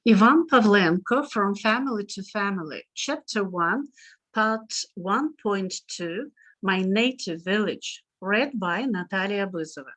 Ivan Pavlenko, From Family to Family, Chapter 1, Part 1.2, My Native Village, read by Natalia Buzova.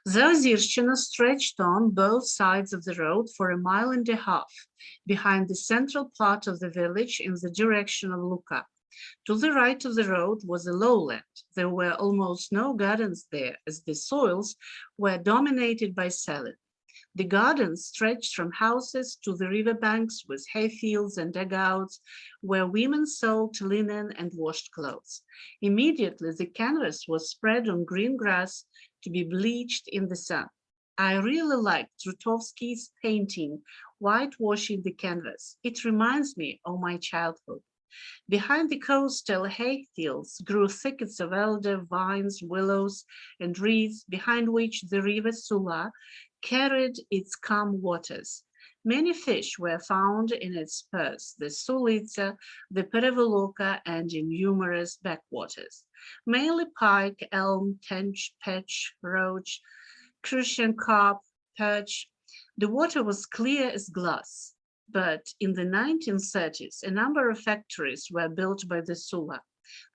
Zaozirshchina stretched on both sides of the road for a mile and a half, behind the central part of the village in the direction of Luka. To the right of the road was a lowland. There were almost no gardens there, as the soils were dominated by saline. The gardens stretched from houses to the river banks with hay fields and dugouts where women sewed linen and washed clothes. Immediately, the canvas was spread on green grass to be bleached in the sun. I really liked Trutovsky's painting, whitewashing the canvas. It reminds me of my childhood. Behind the coastal hay fields grew thickets of elder, vines, willows, and reeds, behind which the river Sula carried its calm waters. Many fish were found in its spurs, the Sulitsa, the Perevoloka, and in numerous backwaters. Mainly pike, elm, tench, perch, roach, crucian carp, perch. The water was clear as glass. But in the 1930s, a number of factories were built by the Sula.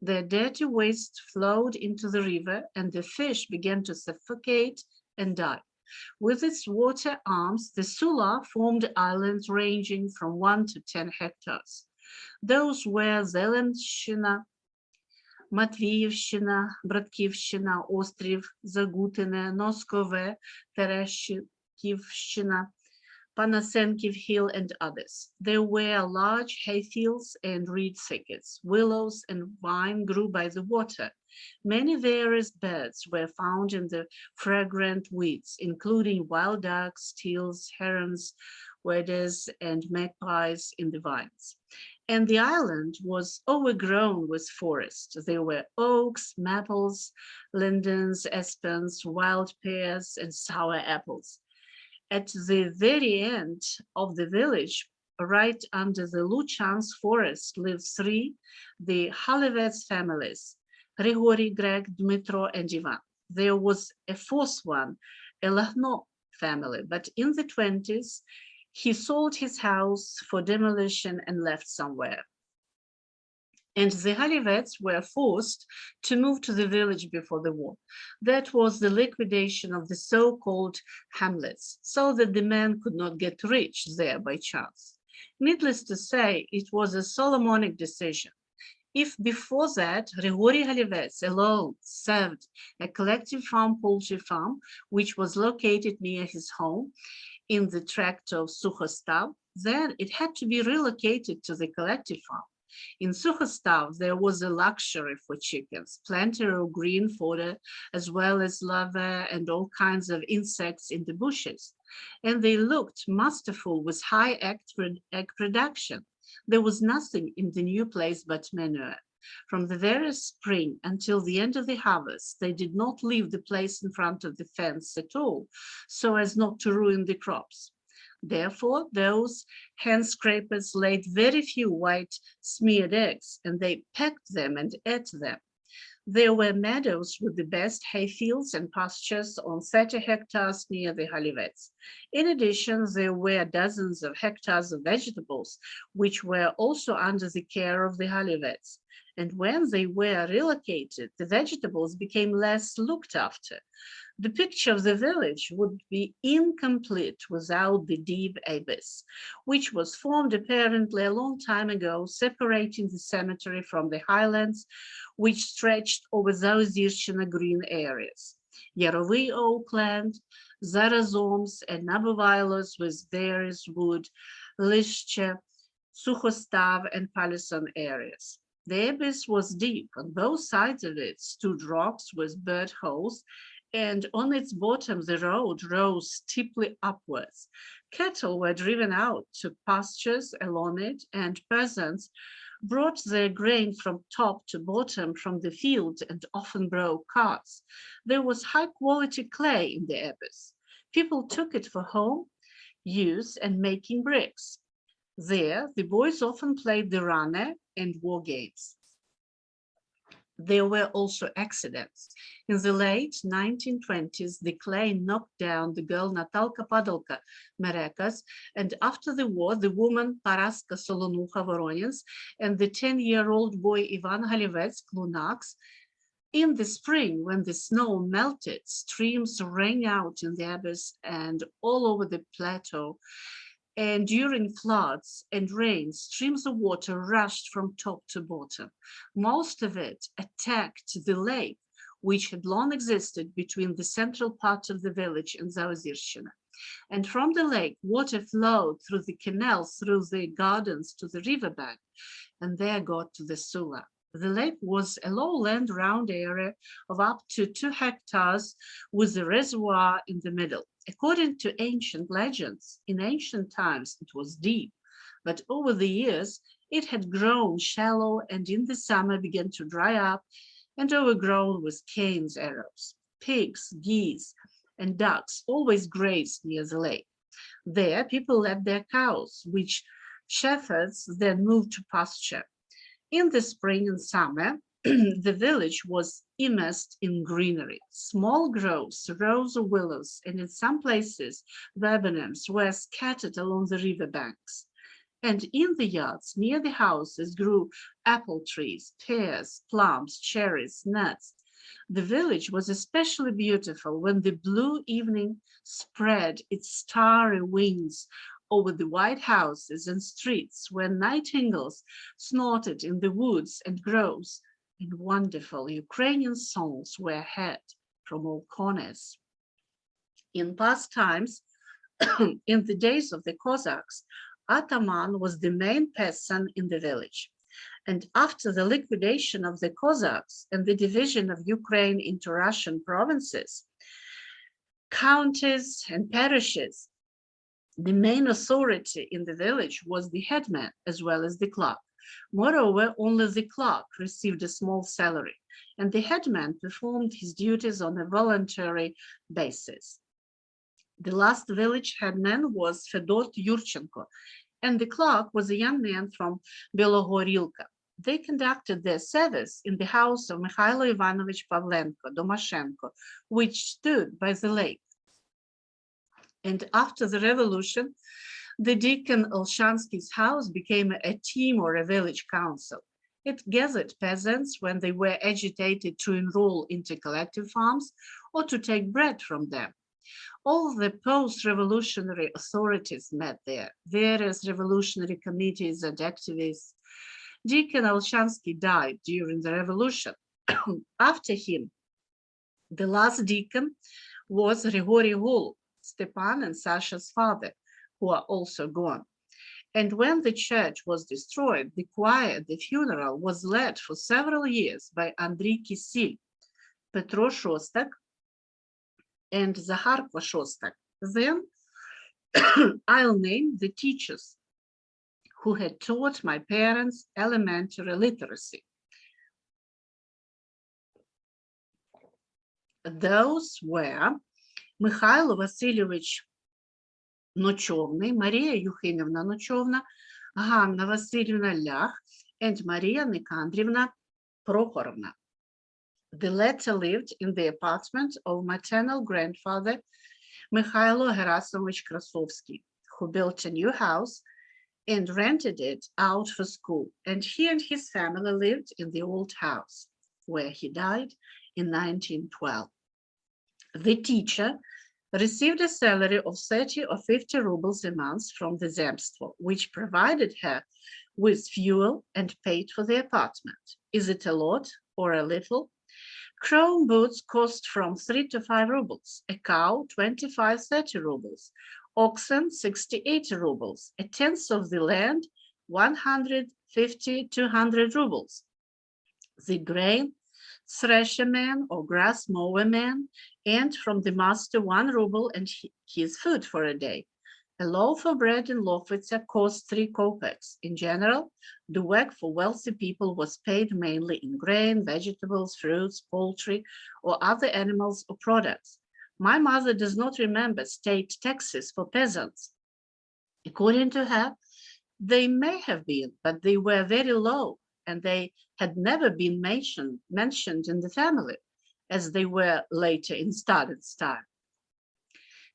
Their dirty waste flowed into the river, and the fish began to suffocate and die. With its water arms, the Sula formed islands ranging from 1 to 10 hectares. Those were Zelenshchina, Matvievshchina, Bratkivshchina, Ostriv, Zagutine, Noskove, Tereshkivshchina, Panasenkiv Hill, and others. There were large hayfields and reed thickets. Willows and vine grew by the water. Many various birds were found in the fragrant weeds, including wild ducks, teals, herons, waders, and magpies in the vines. And the island was overgrown with forest. There were oaks, maples, lindens, aspens, wild pears, and sour apples. At the very end of the village, right under the Luchan's forest, lived three, the Halevets families, Grigory, Greg, Dmitro, and Ivan. There was a fourth one, a Lahno family, but in the 20s, he sold his house for demolition and left somewhere. And the Halevets were forced to move to the village before the war. That was the liquidation of the so-called hamlets, so that the men could not get rich there by chance. Needless to say, it was a Solomonic decision. If before that, Grigory Halevets alone served a collective farm, poultry farm, which was located near his home in the tract of Sukhostav, then it had to be relocated to the collective farm. In Sukhostav, there was a luxury for chickens, plenty of green fodder, as well as larvae and all kinds of insects in the bushes. And they looked masterful with high egg production. There was nothing in the new place but manure. From the very spring until the end of the harvest, they did not leave the place in front of the fence at all, so as not to ruin the crops. Therefore, those hen scrapers laid very few white smeared eggs, and they pecked them and ate them. There were meadows with the best hay fields and pastures on 30 hectares near the Halevets. In addition, there were dozens of hectares of vegetables, which were also under the care of the Halevets. And when they were relocated, the vegetables became less looked after. The picture of the village would be incomplete without the deep abyss, which was formed apparently a long time ago, separating the cemetery from the highlands, which stretched over Zaozirshchina green areas. Yarovy oakland, Zarazoms, and Nabovilos with various wood, Lishche, Sukhostav, and Palison areas. The abyss was deep. On both sides of it stood rocks with bird holes, and on its bottom the road rose steeply upwards. Cattle were driven out to pastures along it, and peasants brought their grain from top to bottom from the fields and often broke carts. There was high-quality clay in the abyss. People took it for home use and making bricks. There, the boys often played the rane and war games. There were also accidents. In the late 1920s, the clay knocked down the girl Natalka Padalka Merekas, and after the war, the woman Paraska Solonucha Voronins and the 10-year-old boy Ivan Halivets Klunaks. In the spring, when the snow melted, streams ran out in the abyss and all over the plateau. And during floods and rains, streams of water rushed from top to bottom. Most of it attacked the lake, which had long existed between the central part of the village and Zaozirshina. And from the lake, water flowed through the canals, through the gardens to the riverbank, and there got to the Sula. The lake was a lowland round area of up to 2 hectares with a reservoir in the middle. According to ancient legends, in ancient times it was deep, but over the years it had grown shallow and in the summer began to dry up and overgrown with canes arrows. Pigs, geese, and ducks always grazed near the lake. There people led their cows, which shepherds then moved to pasture. In the spring and summer, the village was immersed in greenery. Small groves, rows of willows, and in some places, viburnums were scattered along the river banks. And in the yards near the houses grew apple trees, pears, plums, cherries, nuts. The village was especially beautiful when the blue evening spread its starry wings over the white houses and streets, where nightingales snorted in the woods and groves, and wonderful Ukrainian songs were heard from all corners. In past times, in the days of the Cossacks, Ataman was the main person in the village. And after the liquidation of the Cossacks and the division of Ukraine into Russian provinces, counties, and parishes, the main authority in the village was the headman as well as the clerk. Moreover, only the clerk received a small salary, and the headman performed his duties on a voluntary basis. The last village headman was Fedor Yurchenko, and the clerk was a young man from Belogorilka. They conducted their service in the house of Mikhailo Ivanovich Pavlenko, Domashenko, which stood by the lake. And after the revolution, the Deacon Olshansky's house became a team or a village council. It gathered peasants when they were agitated to enroll into collective farms or to take bread from them. All the post-revolutionary authorities met there, various revolutionary committees and activists. Deacon Olshansky died during the revolution. After him, the last deacon was Grigory Gul, Stepan and Sasha's father, who are also gone. And when the church was destroyed, the choir at the funeral was led for several years by Andriy Kisil, Petro Shostak, and Zahar Shostak. Then I'll name the teachers who had taught my parents elementary literacy. Those were Mikhail Vasilievich Nochovny, Maria Eukhimevna Nochovna, Hanna Vasilievna Lyakh, and Maria Nikandrievna Prokhorovna. The latter lived in the apartment of maternal grandfather Mikhailo Gerasimovich Krasovsky, who built a new house and rented it out for school. And he and his family lived in the old house, where he died in 1912. The teacher received a salary of 30 or 50 rubles a month from the Zemstvo, which provided her with fuel and paid for the apartment. Is it a lot or a little? Chrome boots cost from 3 to 5 rubles, a cow 25-30 rubles, oxen 60-80 rubles, a tenth of the land 150-200 rubles. The grain thresher man or grass mower man, and from the master 1 ruble and his food for a day. A loaf of bread in Lovitsa cost 3 kopecks. In general, the work for wealthy people was paid mainly in grain, vegetables, fruits, poultry, or other animals or products. My mother does not remember state taxes for peasants. According to her, they may have been, but they were very low, and they had never been mentioned in the family, as they were later in Stalin's time.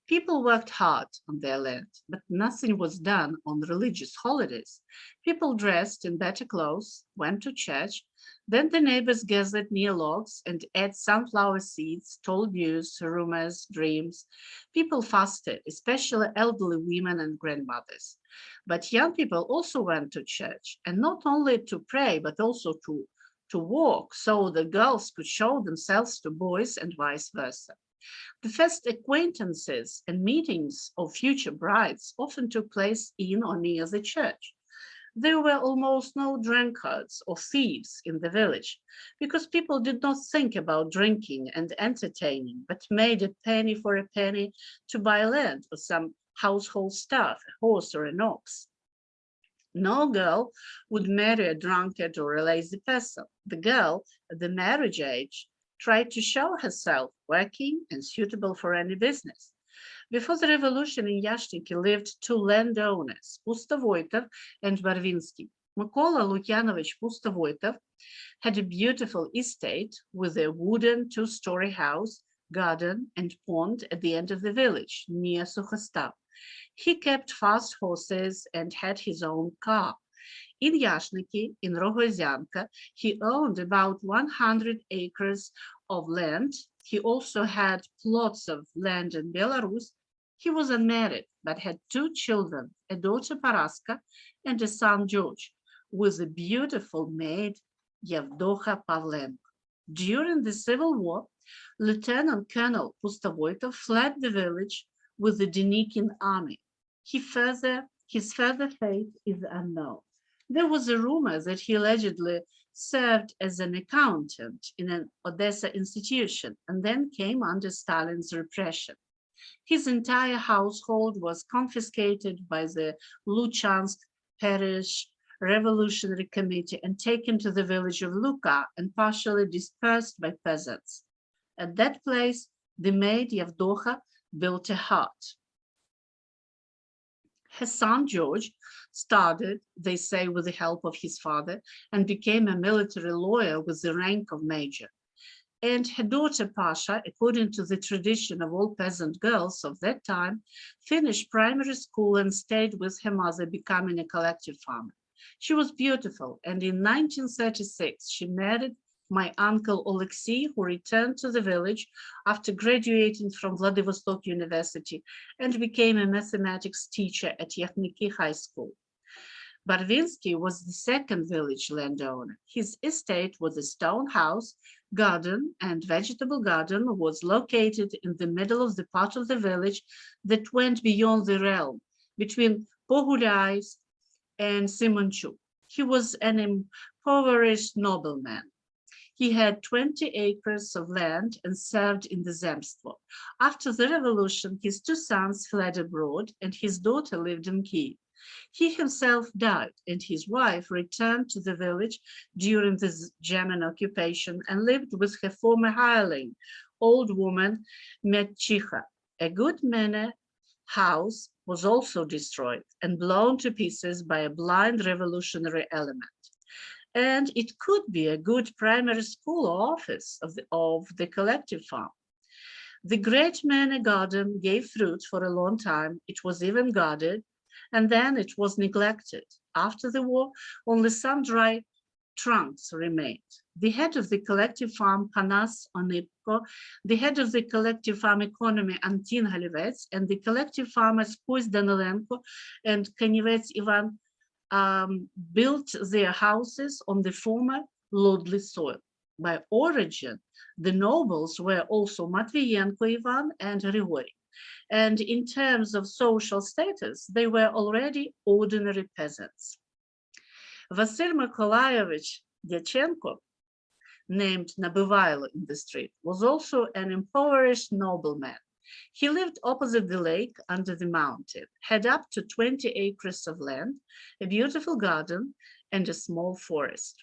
People worked hard on their land, but nothing was done on religious holidays. People dressed in better clothes, went to church, then the neighbors gathered near logs and ate sunflower seeds, told news, rumors, dreams. People fasted, especially elderly women and grandmothers. But young people also went to church, and not only to pray, but also to walk, so the girls could show themselves to boys and vice versa. The first acquaintances and meetings of future brides often took place in or near the church. There were almost no drunkards or thieves in the village, because people did not think about drinking and entertaining, but made a penny for a penny to buy land or some household stuff, a horse or an ox. No girl would marry a drunkard or a lazy person. The girl, at the marriage age, tried to show herself working and suitable for any business. Before the revolution in Yashniki lived two landowners, Pustavoitov and Barvinsky. Mykola Lukyanovich Pustavoitov had a beautiful estate with a wooden two-story house, garden, and pond at the end of the village, near Sukhostav. He kept fast horses and had his own car. In Yashniki, in Rogozyanka, he owned about 100 acres of land. He also had plots of land in Belarus. He was unmarried, but had two children, a daughter Paraska and a son George, with a beautiful maid, Yevdokha Pavlenko. During the Civil War, Lieutenant Colonel Pustavoitov fled the village with the Denikin army. His further fate is unknown. There was a rumor that he allegedly served as an accountant in an Odessa institution and then came under Stalin's repression. His entire household was confiscated by the Luchansk Parish Revolutionary Committee and taken to the village of Luka and partially dispersed by peasants. At that place, the maid Yevdokha built a hut. Her son George studied, they say, with the help of his father, and became a military lawyer with the rank of major. And her daughter Pasha, according to the tradition of all peasant girls of that time, finished primary school and stayed with her mother, becoming a collective farmer. She was beautiful, and in 1936 she married my uncle Alexei, who returned to the village after graduating from Vladivostok University and became a mathematics teacher at Yakhniki High School. Barvinsky was the second village landowner. His estate was a stone house, garden, and vegetable garden was located in the middle of the part of the village that went beyond the realm, between Pogulyaisk and Simonchuk. He was an impoverished nobleman. He had 20 acres of land and served in the Zemstvo. After the revolution, his two sons fled abroad and his daughter lived in Kiev. He himself died and his wife returned to the village during the German occupation and lived with her former hireling, old woman Metchicha. A good many house was also destroyed and blown to pieces by a blind revolutionary element. And it could be a good primary school or office of the collective farm. The great manor garden gave fruit for a long time. It was even guarded, and then it was neglected. After the war, only some dry trunks remained. The head of the collective farm, Panas Onipko, the head of the collective farm economy, Antin Halivets, and the collective farmers, Kois Danilenko and Kanivets Ivan, built their houses on the former lordly soil. By origin, the nobles were also Matviyenko Ivan and Grigory, and in terms of social status, they were already ordinary peasants. Vasil Mykolayevich Dyachenko, named Nabyvailo in the street, was also an impoverished nobleman. He lived opposite the lake under the mountain, had up to 20 acres of land, a beautiful garden, and a small forest.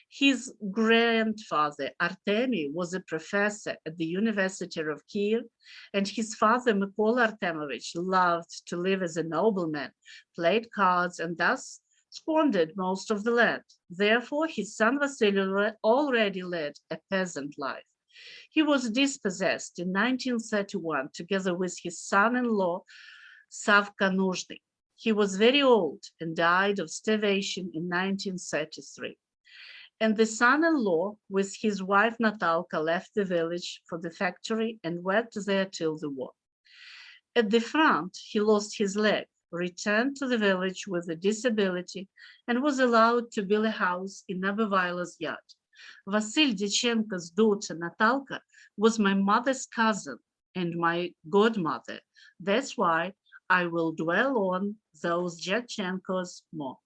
His grandfather, Artemy, was a professor at the University of Kiev, and his father, Mykola Artemovich, loved to live as a nobleman, played cards, and thus squandered most of the land. Therefore, his son Vasily already led a peasant life. He was dispossessed in 1931 together with his son-in-law Savka Nuzhny. He was very old and died of starvation in 1933. And the son-in-law with his wife Natalka left the village for the factory and worked there till the war. At the front, he lost his leg, returned to the village with a disability, and was allowed to build a house in Nabyvaila's yard. Vasil Dyachenko's daughter Natalka was my mother's cousin and my godmother. That's why I will dwell on those Dyachenko's more.